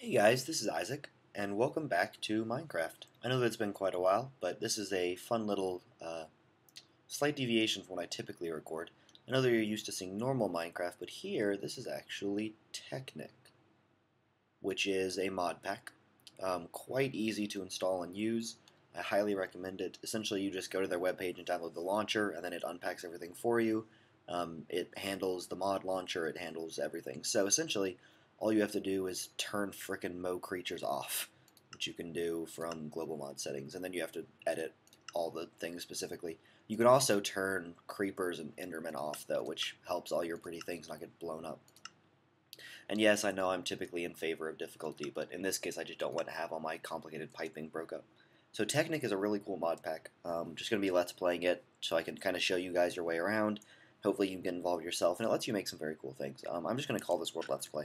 Hey guys, this is Isaac, and welcome back to Minecraft. I know that it's been quite a while, but this is a fun little slight deviation from what I typically record. I know that you're used to seeing normal Minecraft, but here, this is actually Technic, which is a mod pack. Quite easy to install and use. I highly recommend it. Essentially, you just go to their webpage and download the launcher, and then it unpacks everything for you. It handles the mod launcher, it handles everything. So essentially, all you have to do is turn frickin' Mo creatures off, which you can do from global mod settings, and then you have to edit all the things specifically. You can also turn creepers and endermen off, though, which helps all your pretty things not get blown up. And yes, I know I'm typically in favor of difficulty, but in this case I just don't want to have all my complicated piping broke up. So Technic is a really cool mod pack. Just going to be let's playing it so I can kind of show you guys your way around. Hopefully you can get involved yourself, and it lets you make some very cool things. I'm just going to call this world Let's Play,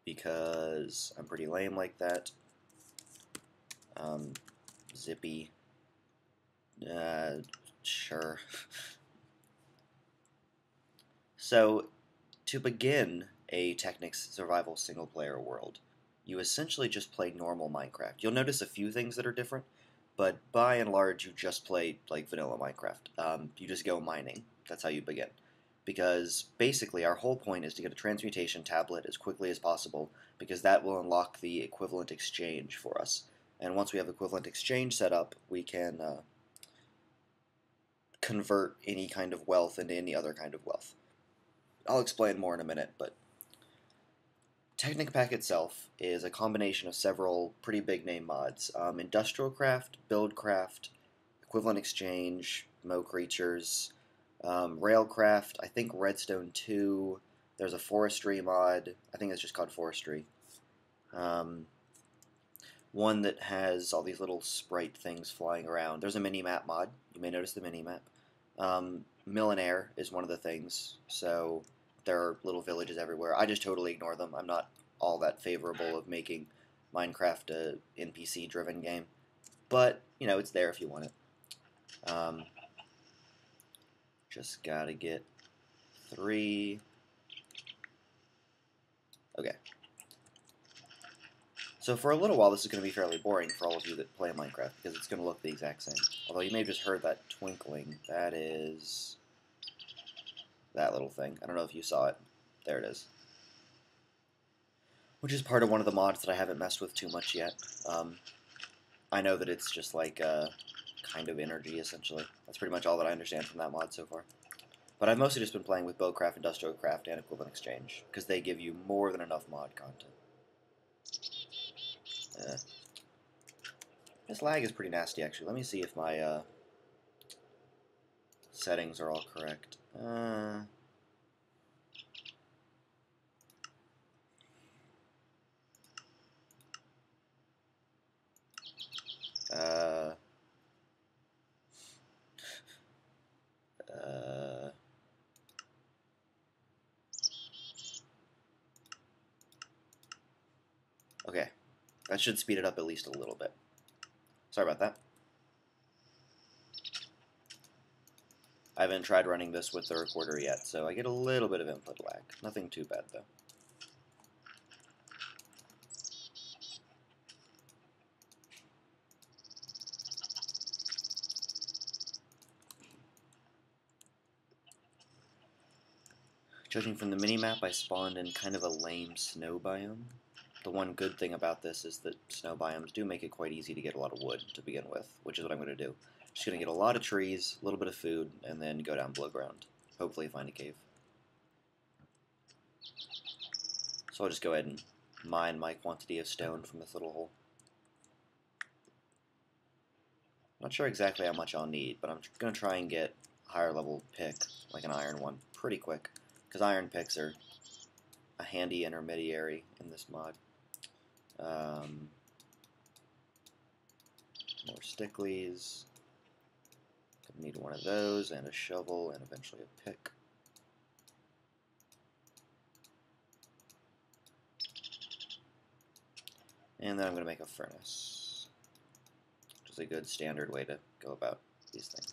because I'm pretty lame like that. Zippy. Sure. So, to begin a Technic's survival single-player world, you essentially just play normal Minecraft. You'll notice a few things that are different, but by and large, you just play like vanilla Minecraft. You just go mining. That's how you begin. Because basically, our whole point is to get a transmutation tablet as quickly as possible, because that will unlock the equivalent exchange for us. And once we have equivalent exchange set up, we can convert any kind of wealth into any other kind of wealth. I'll explain more in a minute, but Technic Pack itself is a combination of several pretty big name mods. Industrial Craft, Buildcraft, Equivalent Exchange, Mo Creatures, Railcraft, I think Redstone 2, there's a Forestry mod, I think it's just called Forestry. One that has all these little sprite things flying around. There's a mini-map mod, you may notice the mini-map. Millionaire is one of the things, so there are little villages everywhere. I just totally ignore them. I'm not all that favorable of making Minecraft a NPC-driven game, but, you know, it's there if you want it. Just gotta get 3. Okay. So for a little while, this is going to be fairly boring for all of you that play Minecraft, because it's going to look the exact same. Although you may have just heard that twinkling. That is that little thing. I don't know if you saw it. There it is. Which is part of one of the mods that I haven't messed with too much yet. I know that it's just like kind of energy, essentially. That's pretty much all that I understand from that mod so far. But I've mostly just been playing with Buildcraft, Industrial Craft, and Equivalent Exchange, because they give you more than enough mod content. This lag is pretty nasty, actually. Let me see if my settings are all correct. Okay, that should speed it up at least a little bit. Sorry about that. I haven't tried running this with the recorder yet, so I get a little bit of input lag. Nothing too bad, though. Judging from the minimap, I spawned in kind of a lame snow biome. The one good thing about this is that snow biomes do make it quite easy to get a lot of wood to begin with, which is what I'm going to do. Just going to get a lot of trees, a little bit of food, and then go down below ground. Hopefully find a cave. So I'll just go ahead and mine my quantity of stone from this little hole. Not sure exactly how much I'll need, but I'm going to try and get a higher level pick, like an iron one, pretty quick, because iron picks are a handy intermediary in this mod. More stickleys. Gonna need one of those, and a shovel, and eventually a pick. And then I'm going to make a furnace, which is a good standard way to go about these things.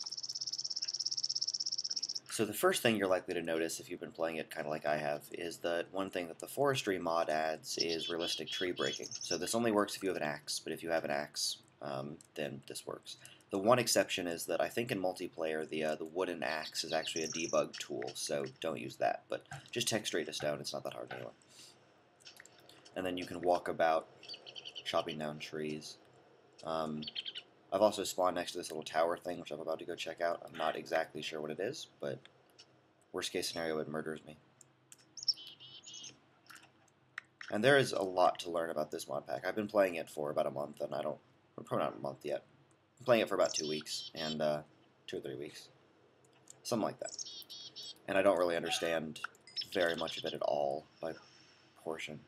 So the first thing you're likely to notice if you've been playing it kind of like I have is that one thing that the forestry mod adds is realistic tree breaking. So this only works if you have an axe, but if you have an axe, then this works. The one exception is that I think in multiplayer the wooden axe is actually a debug tool, so don't use that. But just text straight to stone, it's not that hard anyway. And then you can walk about chopping down trees. I've also spawned next to this little tower thing, which I'm about to go check out. I'm not exactly sure what it is, but worst case scenario, it murders me. And there is a lot to learn about this mod pack. I've been playing it for about a month, and probably not a month yet. I'm playing it for about 2 weeks, and 2 or 3 weeks. Something like that. And I don't really understand very much of it at all by portion.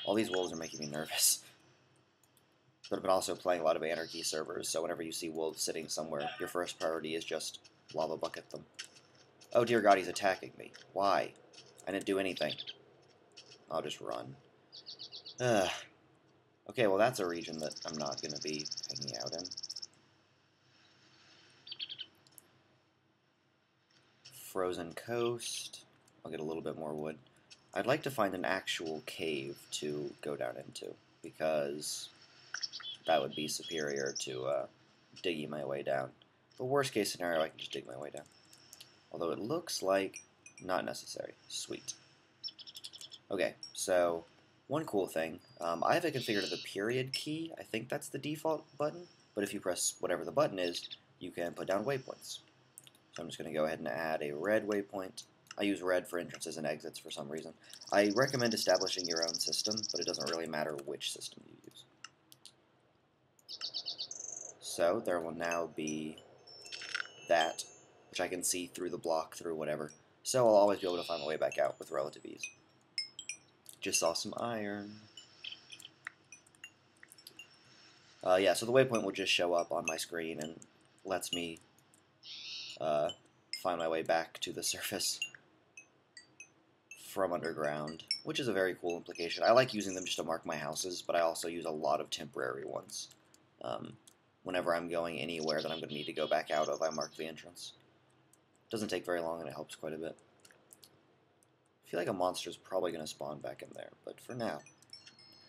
All these wolves are making me nervous. But I've been also playing a lot of anarchy servers, so whenever you see wolves sitting somewhere, your first priority is just lava bucket them. Oh dear God, he's attacking me. Why? I didn't do anything. I'll just run. Okay, well that's a region that I'm not going to be hanging out in. Frozen coast. I'll get a little bit more wood. I'd like to find an actual cave to go down into, because that would be superior to digging my way down. But worst case scenario, I can just dig my way down. Although it looks like not necessary. Sweet. Okay, so one cool thing, I have it configured as a period key. I think that's the default button, but if you press whatever the button is, you can put down waypoints. So I'm just going to go ahead and add a red waypoint. I use red for entrances and exits for some reason. I recommend establishing your own system, but it doesn't really matter which system you use. So there will now be that, which I can see through the block, through whatever. So I'll always be able to find my way back out with relative ease. Just saw some iron. Yeah, so the waypoint will just show up on my screen and lets me find my way back to the surface from underground, which is a very cool implication. I like using them just to mark my houses, but I also use a lot of temporary ones. Whenever I'm going anywhere that I'm going to need to go back out of, I mark the entrance. Doesn't take very long and it helps quite a bit. I feel like a monster's probably going to spawn back in there, but for now.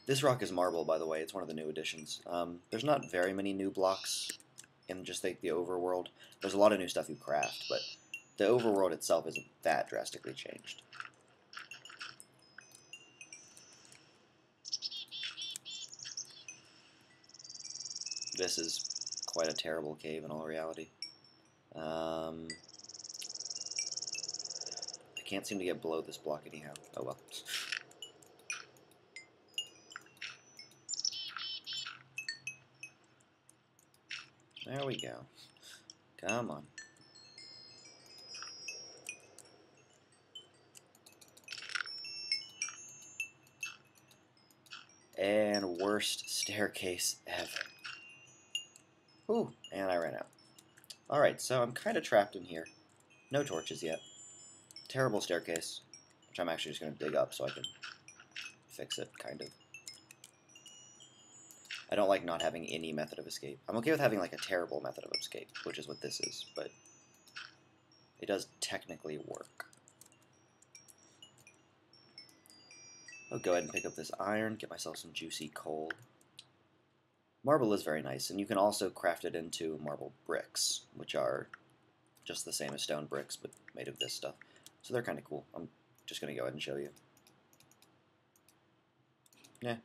This rock is marble, by the way. It's one of the new additions. There's not very many new blocks in just like the overworld. There's a lot of new stuff you craft, but the overworld itself isn't that drastically changed. This is quite a terrible cave in all reality. I can't seem to get below this block anyhow. Oh well. There we go. Come on. And worst staircase ever. Ooh, and I ran out. Alright, so I'm kind of trapped in here. No torches yet. Terrible staircase, which I'm actually just going to dig up so I can fix it, kind of. I don't like not having any method of escape. I'm okay with having like a terrible method of escape, which is what this is, but it does technically work. I'll go ahead and pick up this iron, get myself some juicy coal. Marble is very nice, and you can also craft it into marble bricks, which are just the same as stone bricks, but made of this stuff. So they're kind of cool. I'm just going to go ahead and show you. Yeah.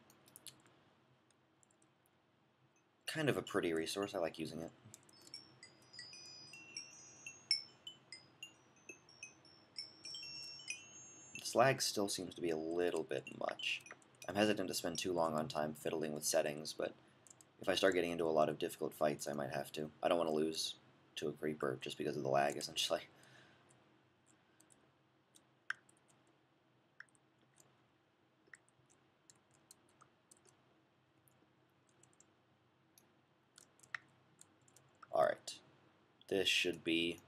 Kind of a pretty resource. I like using it. This lag still seems to be a little bit much. I'm hesitant to spend too long on time fiddling with settings, but if I start getting into a lot of difficult fights, I might have to. I don't want to lose to a creeper just because of the lag, essentially. Alright. This should be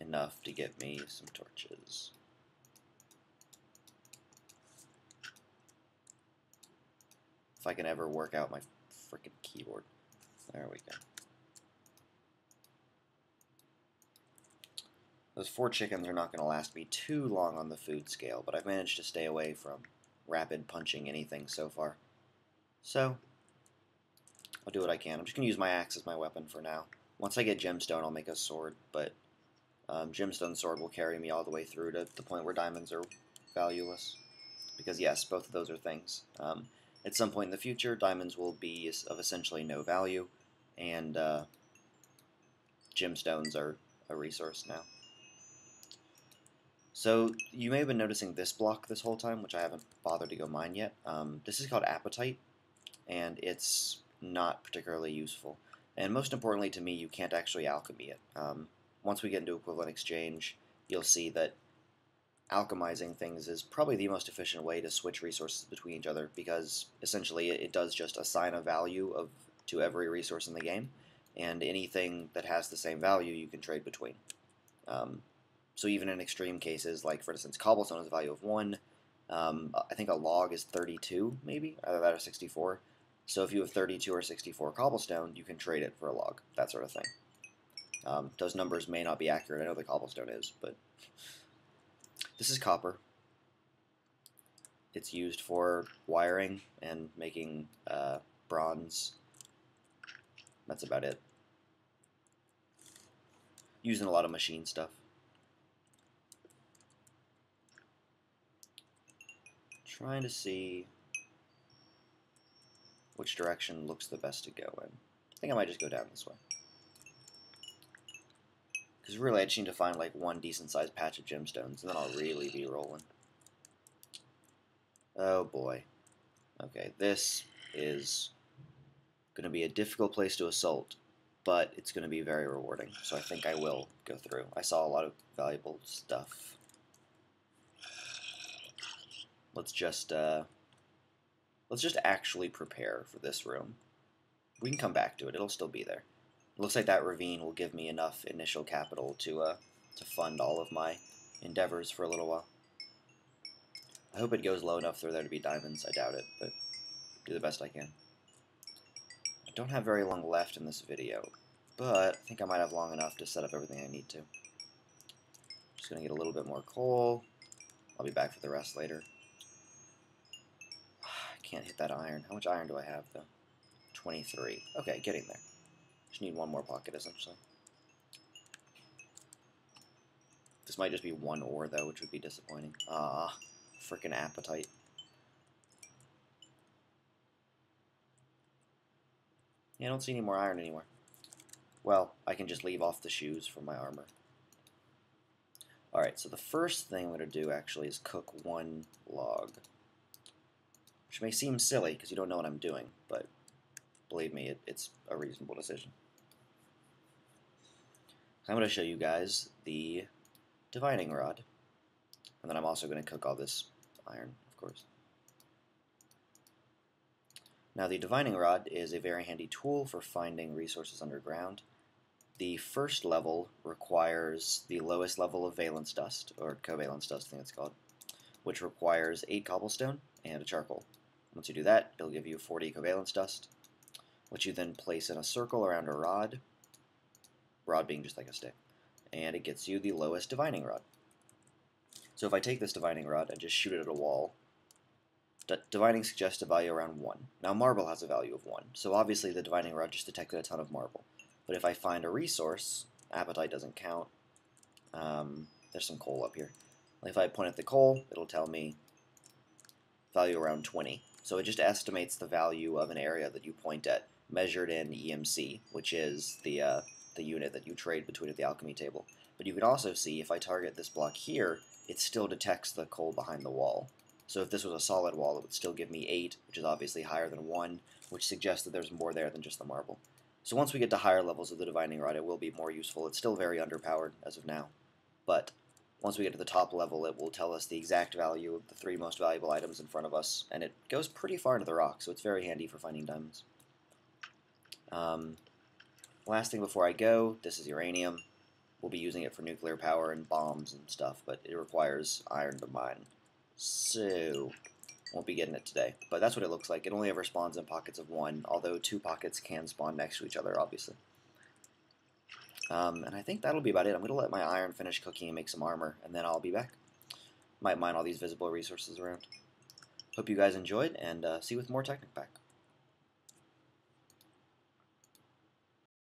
enough to get me some torches. If I can ever work out my frickin' keyboard. There we Those 4 chickens are not going to last me too long on the food scale, but I've managed to stay away from rapid punching anything so far. So, I'll do what I can. I'm just going to use my axe as my weapon for now. Once I get gemstone, I'll make a sword, but gemstone sword will carry me all the way through to the point where diamonds are valueless. Because yes, both of those are things. At some point in the future, diamonds will be of essentially no value, and gemstones are a resource now. So you may have been noticing this block this whole time, which I haven't bothered to go mine yet. This is called apatite, and it's not particularly useful. And most importantly to me, you can't actually alchemy it. Once we get into equivalent exchange, you'll see that alchemizing things is probably the most efficient way to switch resources between each other, because essentially it does just assign a value to every resource in the game, and anything that has the same value you can trade between. So even in extreme cases, like for instance, cobblestone has a value of 1. I think a log is 32, maybe, either that or 64. So if you have 32 or 64 cobblestone, you can trade it for a log, that sort of thing. Those numbers may not be accurate. I know the cobblestone is, but this is copper. It's used for wiring and making bronze. That's about it. Using a lot of machine stuff. Trying to see which direction looks the best to go in. I think I might just go down this way. Because really I just need to find like one decent sized patch of gemstones, and then I'll really be rolling. Oh boy. Okay, this is going to be a difficult place to assault, but it's going to be very rewarding, so I think I will go through. I saw a lot of valuable stuff. Let's just actually prepare for this room. We can come back to it. It'll still be there. It looks like that ravine will give me enough initial capital to fund all of my endeavors for a little while. I hope it goes low enough for there to be diamonds. I doubt it, but do the best I can. I don't have very long left in this video, but I think I might have long enough to set up everything I need to. Just going to get a little bit more coal. I'll be back for the rest later. Can't hit that iron. How much iron do I have, though? 23. Okay, getting there. Just need one more pocket, essentially. This might just be one ore, though, which would be disappointing. Ah, frickin' apatite. Yeah, I don't see any more iron anywhere. Well, I can just leave off the shoes from my armor. Alright, so the first thing I'm going to do, actually, is cook one log. Which may seem silly, because you don't know what I'm doing, but believe me, it's a reasonable decision. I'm going to show you guys the divining rod, and then I'm also going to cook all this iron, of course. Now, the divining rod is a very handy tool for finding resources underground. The first level requires the lowest level of valence dust, or covalence dust, I think it's called, which requires 8 cobblestone and a charcoal. Once you do that, it'll give you 40 covalence dust, which you then place in a circle around a rod being just like a stick, and it gets you the lowest divining rod. So if I take this divining rod and just shoot it at a wall, divining suggests a value around 1. Now marble has a value of 1, so obviously the divining rod just detected a ton of marble. But if I find a resource, apatite doesn't count, there's some coal up here. If I point at the coal, it'll tell me value around 20. So it just estimates the value of an area that you point at, measured in EMC, which is the unit that you trade between at the alchemy table. But you can also see, if I target this block here, it still detects the coal behind the wall. So if this was a solid wall, it would still give me 8, which is obviously higher than 1, which suggests that there's more there than just the marble. So once we get to higher levels of the divining rod, it will be more useful. It's still very underpowered as of now, but once we get to the top level, it will tell us the exact value of the 3 most valuable items in front of us, and it goes pretty far into the rock, so it's very handy for finding diamonds. Last thing before I go, this is uranium. We'll be using it for nuclear power and bombs and stuff, but it requires iron to mine, so won't be getting it today. But that's what it looks like. It only ever spawns in pockets of 1, although 2 pockets can spawn next to each other, obviously. And I think that'll be about it. I'm going to let my iron finish cooking and make some armor, and then I'll be back. Might mine all these visible resources around. Hope you guys enjoyed, and see you with more Technic back.